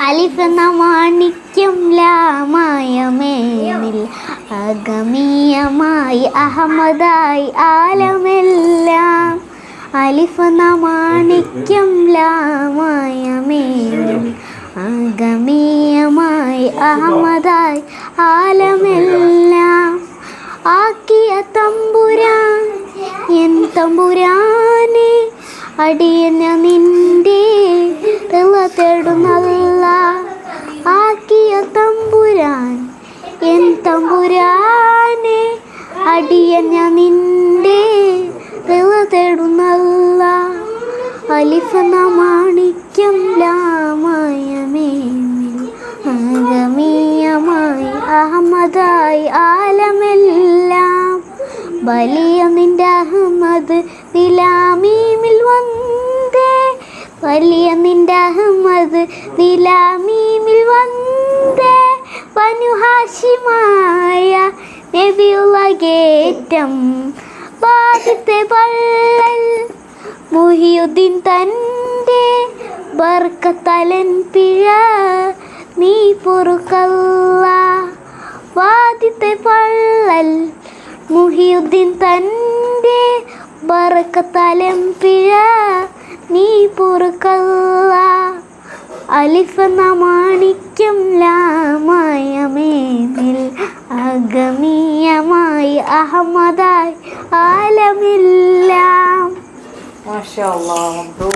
അലിഫ് എന്ന മാണിക്യം ലാമായമേനിൽ അഗമീയമായി അഹമ്മദായി ആലമെല്ലാം. അലിഫ് എന്ന മാണിക്യം ലാമായമേനിൽ അഗമീയമായി അഹമ്മദായി ആലമെല്ലാം. ആക്കിയ തമ്പുരാൻ എൻ തമ്പുരാനെ അടിയന നിന്റെ തേടുന്നല്ല. ആക്കിയ തമ്പുരാൻ എൻ തമ്പുരാനെ അടിയന നിന്റെ തേടുന്നല്ല. അലിഫ് എന്ന മാണിക്യം ലാമായമേനിൽ അഗമീയമായി അഹമ്മദായി ആലമെല്ലാം. വലിയ നിന്റെ അഹമ്മദ് നിലാമീമിൽ വന്നേ. വലിയ നിന്റെ അഹമ്മദ് നിലാമീമിൽ വന്നേ. ബനു ഹാഷിമായ നബിയുള്ള ഗേറ്റം ബാധിത്തെ പള്ളൽ മുഹിയുദ്ദീൻ തൻ്റെ ബർക്കത്തലൻ പിഴ നീ പൊറുക്കല്ല. വാദിത്തെ പള്ളൽ മുഹിയുദ്ദീൻ തൻ്റെ ബർക്കത്തലൻ പിഴ നീ പൊറുക്കല്ല. അലിഫ് എന്ന മാണിക്യം ലാമായമേനിൽ അഗമീയമായി അഹമ്മദായി ആലമെല്ലാം. മാഷാ അല്ലാഹ്.